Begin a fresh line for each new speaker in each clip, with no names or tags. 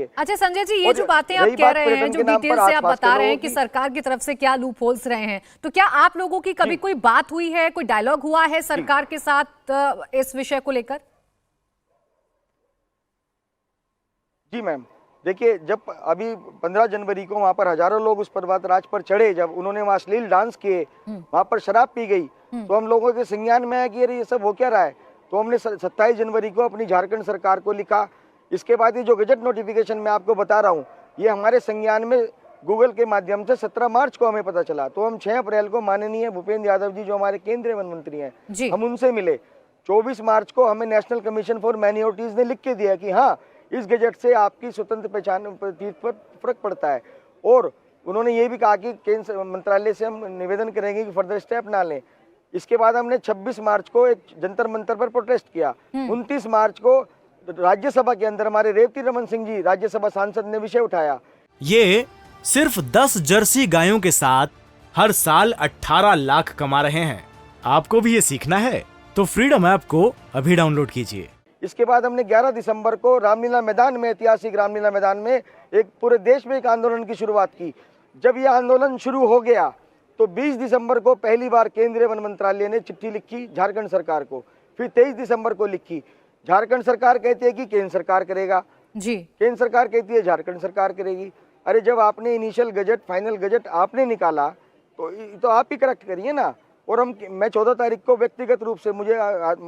से।
अच्छा संजय जी, ये जो बातें आप कह रहे हैं, जो डिटेल से आप बता रहे हैं कि सरकार की तरफ से क्या लूप होल्स रहे हैं, तो क्या आप लोगों की कभी कोई बात हुई है, कोई डायलॉग हुआ है सरकार के साथ इस विषय को लेकर?
जी मैम, देखिए, जब अभी 15 जनवरी को वहां पर हजारों लोग उस प्रभात राज पर चढ़े, जब उन्होंने वहां अश्लील डांस किए, वहां पर शराब पी गई, तो हम लोगों के संज्ञान में है कि ये सब हो क्या रहा है। तो हमने 27 जनवरी को अपनी झारखंड सरकार को लिखा। इसके बाद ये जो गजट नोटिफिकेशन मैं आपको बता रहा हूँ, ये हमारे संज्ञान में गूगल के माध्यम से 17 मार्च को हमें पता चला। तो हम 6 अप्रैल को माननीय भूपेंद्र यादव जी, जो हमारे केंद्रीय वन मंत्री हैं, हम उनसे मिले। 24 मार्च को हमें नेशनल कमीशन फॉर माइनॉरिटीज ने लिख के दिया कि हाँ, इस गजट से आपकी स्वतंत्र पहचान पर फर्क पड़ता है। और उन्होंने ये भी कहा कि केंद्र मंत्रालय से हम निवेदन करेंगे कि फर्दर स्टेप ना लें। इसके बाद हमने 26 मार्च को एक जंतर मंतर पर प्रोटेस्ट किया। 29 मार्च को राज्यसभा के अंदर हमारे रेवती रमन सिंह जी, राज्यसभा सांसद, ने विषय उठाया।
ये सिर्फ 10 जर्सी गायों के साथ हर साल 18 लाख कमा रहे हैं। आपको भी ये सीखना है तो फ्रीडम ऐप को अभी डाउनलोड कीजिए।
इसके बाद हमने 11 दिसंबर को रामलीला मैदान में, ऐतिहासिक रामलीला मैदान में, एक पूरे देश में एक आंदोलन की शुरुआत की। जब यह आंदोलन शुरू हो गया तो 20 दिसंबर को पहली बार केंद्रीय वन मंत्रालय ने चिट्ठी लिखी झारखंड सरकार को। फिर 23 दिसंबर को लिखी। झारखंड सरकार कहती है कि केंद्र सरकार करेगा जी, केंद्र सरकार कहती है झारखंड सरकार करेगी। अरे जब आपने इनिशियल गजट, फाइनल गजट आपने निकाला तो आप ही करेक्ट करिए ना। और मैं 14 तारीख को व्यक्तिगत रूप से, मुझे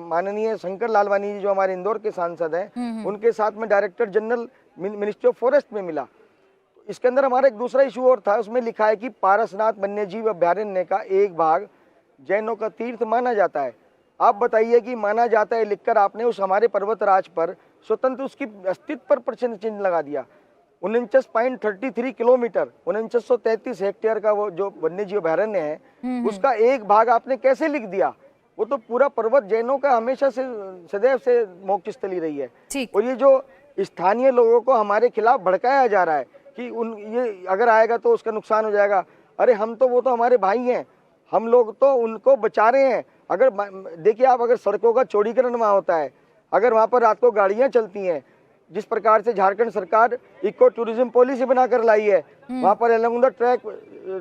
माननीय शंकर लालवानी जी, जो हमारे इंदौर के सांसद हैं, उनके साथ में director general ministry of forest में मिला। इसके अंदर हमारा एक दूसरा इशू और था। उसमें लिखा है कि पारसनाथ वन्यजीव अभ्यारण्य का एक भाग जैनों का तीर्थ माना जाता है। आप बताइए कि माना जाता है लिखकर आपने उस हमारे पर्वतराज पर स्वतंत्र उसकी अस्तित्व पर प्रश्न चिन्ह लगा दिया। 49.33 किलोमीटर, 4933 हेक्टेयर का वो जो वन्यजीव अभ्यारण्य है, उसका एक भाग आपने कैसे लिख दिया? वो तो पूरा पर्वत जैनों का हमेशा से, सदैव से मोक्ष स्थली रही है। और ये जो स्थानीय लोगों को हमारे खिलाफ भड़काया जा रहा है कि ये अगर आएगा तो उसका नुकसान हो जाएगा। अरे वो तो हमारे भाई हैं, हम लोग तो उनको बचा रहे हैं। अगर देखिए आप, अगर सड़कों का चौड़ीकरण वहाँ होता है, अगर वहाँ पर रात को गाड़ियाँ चलती हैं, जिस प्रकार से झारखंड सरकार इको टूरिज्म पॉलिसी बनाकर लाई है, वहाँ पर अलोंग द ट्रैक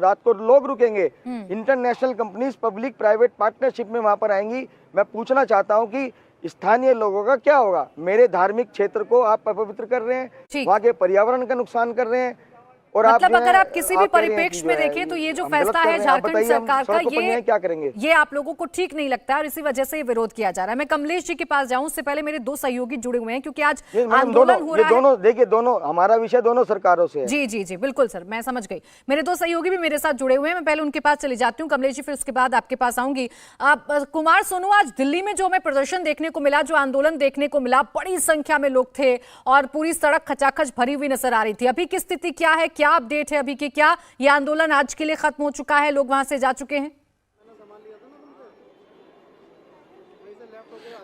रात को लोग रुकेंगे। International companies public private partnership में वहाँ पर आएंगी। मैं पूछना चाहता हूँ कि स्थानीय लोगों का क्या होगा? मेरे धार्मिक क्षेत्र को आप अपवित्र कर रहे हैं, वहाँ के पर्यावरण का नुकसान कर रहे हैं। और
मतलब अगर आप किसी भी परिप्रेक्ष्य में देखें तो ये जो फैसला है झारखंड सरकार का, ये
क्या करेंगे?
ये आप लोगों को ठीक नहीं लगता है और इसी वजह से ये विरोध किया जा रहा है। मैं कमलेश जी के पास जाऊं उससे पहले मेरे दो सहयोगी जुड़े हुए हैं, क्योंकि आज आंदोलन हो रहा है।
दोनों देखिए, दोनों हमारा विषय दोनों सरकारों से है।
जी जी जी बिल्कुल सर, मैं समझ गई। मेरे दो सहयोगी भी मेरे साथ जुड़े हुए हैं, मैं पहले उनके पास चली जाती हूँ कमलेश जी, फिर उसके बाद आपके पास आऊंगी। कुमार सोनू, आज दिल्ली में जो हमें प्रदर्शन देखने को मिला, जो आंदोलन देखने को मिला, बड़ी संख्या में लोग थे और पूरी सड़क खचाखच भरी हुई नजर आ रही थी। अभी की स्थिति क्या है, क्या अपडेट है अभी की? क्या ये आंदोलन आज के लिए खत्म हो चुका है, लोग वहां से जा चुके हैं?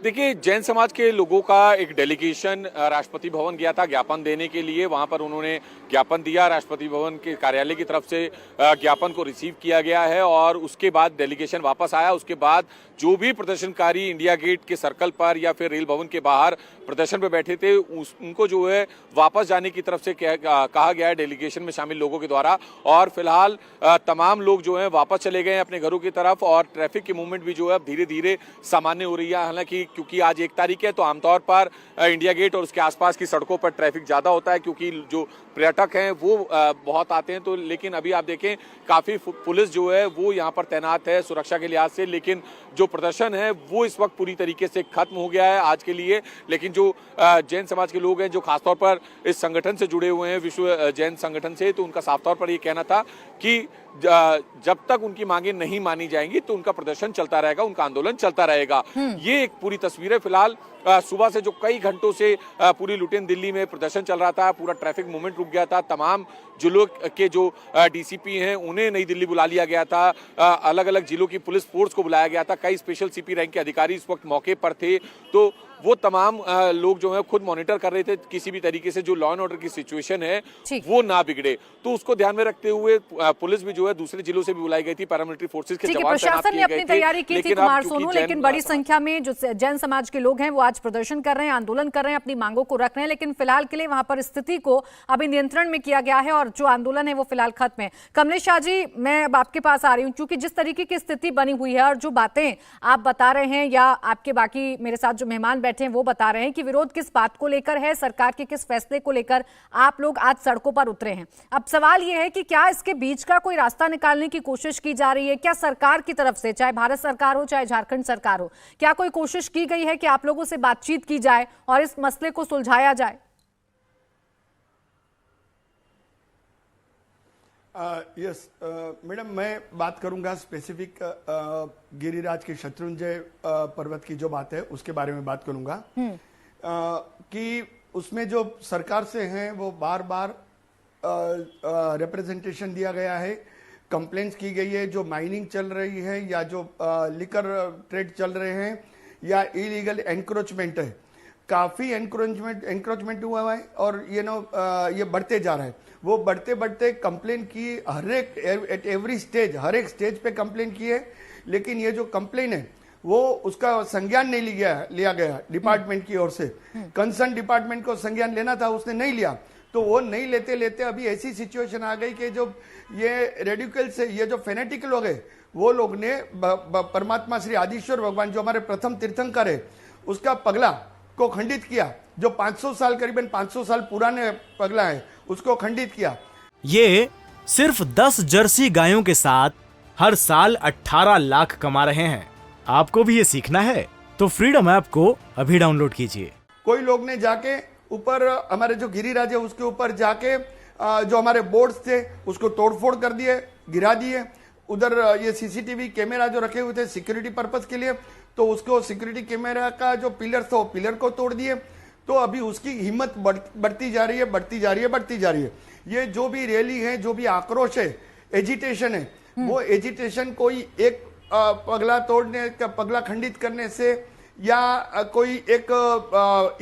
देखिए, जैन समाज के लोगों का एक डेलीगेशन राष्ट्रपति भवन गया था ज्ञापन देने के लिए। वहां पर उन्होंने ज्ञापन दिया, राष्ट्रपति भवन के कार्यालय की तरफ से ज्ञापन को रिसीव किया गया है और उसके बाद डेलीगेशन वापस आया। उसके बाद जो भी प्रदर्शनकारी इंडिया गेट के सर्कल पर या फिर रेल भवन के बाहर प्रदर्शन पर बैठे थे, उनको जो है वापस जाने की तरफ से कहा गया है डेलीगेशन में शामिल लोगों के द्वारा। और फिलहाल तमाम लोग जो है वापस चले गए अपने घरों की तरफ और ट्रैफिक की मूवमेंट भी जो है अब धीरे धीरे सामान्य हो रही है। हालांकि क्योंकि आज 1 तारीख है तो आमतौर पर इंडिया गेट और उसके आसपास की सड़कों पर ट्रैफिक ज्यादा होता है, क्योंकि जो पर्यटक हैं वो बहुत आते हैं। तो लेकिन अभी आप देखें, काफी पुलिस जो है वो यहाँ पर तैनात है सुरक्षा के लिहाज से। लेकिन जो प्रदर्शन है वो इस वक्त पूरी तरीके से खत्म हो गया है आज के लिए। लेकिन जो जैन समाज के लोग हैं, जो खासतौर पर इस संगठन से जुड़े हुए हैं, विश्व जैन संगठन से, तो उनका साफ तौर पर ये कहना था कि जब तक उनकी मांगे नहीं मानी जाएंगी तो उनका प्रदर्शन चलता रहेगा, उनका आंदोलन चलता रहेगा। ये एक पूरी तस्वीर है। फिलहाल सुबह से जो कई घंटों से पूरी लुटेन दिल्ली में प्रदर्शन चल रहा था, पूरा ट्रैफिक मूवमेंट रुक गया था। तमाम जिलों के जो डीसीपी हैं उन्हें नई दिल्ली बुला लिया गया था। अलग अलग जिलों की पुलिस फोर्स को बुलाया गया था। कई स्पेशल सीपी रैंक के अधिकारी इस वक्त मौके पर थे। तो वो तमाम लोग जो है खुद मॉनिटर कर रहे थे किसी भी तरीके से जो लॉ एंड ऑर्डर की सिचुएशन है
ठीक।
वो ना बिगड़े। तो उसको ध्यान में रखते हुए पुलिस भी जो है दूसरे जिलों से भी बुलाई गई थी, पैरामिलिट्री फोर्सेस के
ठीक है,
जवान तैनात
प्रशासन ने
किए गए
अपनी
थे।
तैयारी की थी
लेकिन अब
कुमार
चूंकि
सोनू,
जैन
लेकिन बड़ी संख्या में जो जैन समाज के लोग हैं वो आज प्रदर्शन कर रहे हैं, आंदोलन कर रहे हैं, अपनी मांगों को रख रहे हैं, लेकिन फिलहाल के लिए वहां पर स्थिति को अभी नियंत्रण में किया गया है और जो आंदोलन है वो फिलहाल खत्म है। कमलेश शाह जी, मैं अब आपके पास आ रही हूँ, क्योंकि जिस तरीके की स्थिति बनी हुई है और जो बातें आप बता रहे हैं या आपके बाकी मेरे साथ जो मेहमान बैठे हैं वो बता रहे हैं कि विरोध किस बात को लेकर है, सरकार के किस फैसले को लेकर आप लोग आज सड़कों पर उतरे हैं। अब सवाल यह है कि क्या इसके बीच का कोई रास्ता निकालने की कोशिश की जा रही है? क्या सरकार की तरफ से, चाहे भारत सरकार हो चाहे झारखंड सरकार हो, क्या कोई कोशिश की गई है कि आप लोगों से बातचीत की जाए और इस मसले को सुलझाया जाए?
यस मैडम, मैं बात करूंगा स्पेसिफिक गिरिराज के शत्रुंजय पर्वत की जो बात है उसके बारे में बात करूंगा कि उसमें जो सरकार से हैं वो बार बार रिप्रेजेंटेशन दिया गया है, कंप्लेंट्स की गई है, जो माइनिंग चल रही है या जो लिकर ट्रेड चल रहे हैं या इलीगल एनक्रोचमेंट है, काफी एनक्रोचमेंट हुआ है और ये बढ़ते जा रहा है। वो बढ़ते बढ़ते कंप्लेन की हर एक स्टेज पे कंप्लेन की है, लेकिन ये जो कंप्लेन है वो उसका संज्ञान नहीं लिया गया डिपार्टमेंट की ओर से। कंसर्न डिपार्टमेंट को संज्ञान लेना था, उसने नहीं लिया, तो वो नहीं लेते लेते अभी ऐसी सिचुएशन आ गई कि जो ये रेडिकल्स है, ये जो फेनेटिक लोग है, वो लोग ने परमात्मा श्री आदिश्वर भगवान जो हमारे प्रथम तीर्थंकर है उसका पगला को खंडित किया, जो 500 साल करीबन 500 साल पुराने पगला है उसको खंडित किया।
ये सिर्फ 10 जर्सी गायों के साथ हर साल 18 लाख कमा रहे हैं। आपको भी ये सीखना है तो फ्रीडम ऐप को अभी डाउनलोड कीजिए।
कोई लोग ने जाके ऊपर हमारे जो गिरिराज है उसके ऊपर जाके जो हमारे बोर्ड्स थे उसको तोड़फोड़ कर दिए, गिरा दिए। उधर ये सीसीटीवी कैमरा जो रखे हुए थे सिक्योरिटी पर्पस के लिए, तो उसको सिक्योरिटी कैमरा का जो पिलर था वो पिलर को तोड़ दिए। तो अभी उसकी हिम्मत बढ़ती जा रही है। ये जो भी रैली है, जो भी आक्रोश है, एजिटेशन है, वो एजिटेशन कोई एक पगला खंडित करने से या कोई एक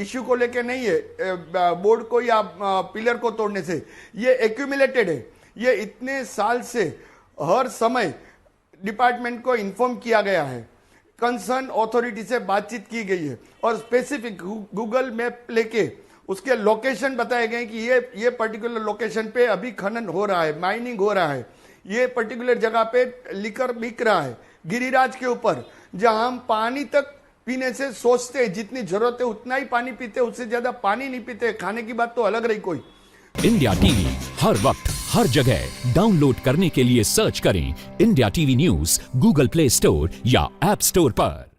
इश्यू को लेके नहीं है, बोर्ड को या पिलर को तोड़ने से। ये एक्यूमुलेटेड है, ये इतने साल से हर समय डिपार्टमेंट को इन्फॉर्म किया गया है, कंसर्न अथॉरिटी से बातचीत की गई है और स्पेसिफिक गूगल मैप लेके उसके लोकेशन बताए गए कि ये पर्टिकुलर लोकेशन पे अभी खनन हो रहा है, माइनिंग हो रहा है, ये पर्टिकुलर जगह पे लिकर बिक रहा है गिरिराज के ऊपर, जहां हम पानी तक पीने से सोचते हैं जितनी जरूरत है उतना ही पानी पीते, उससे ज्यादा पानी नहीं पीते। खाने की बात तो अलग रही कोई।
इंडिया टीवी हर वक्त हर जगह डाउनलोड करने के लिए सर्च करें India TV news Google play store या ऐप स्टोर पर।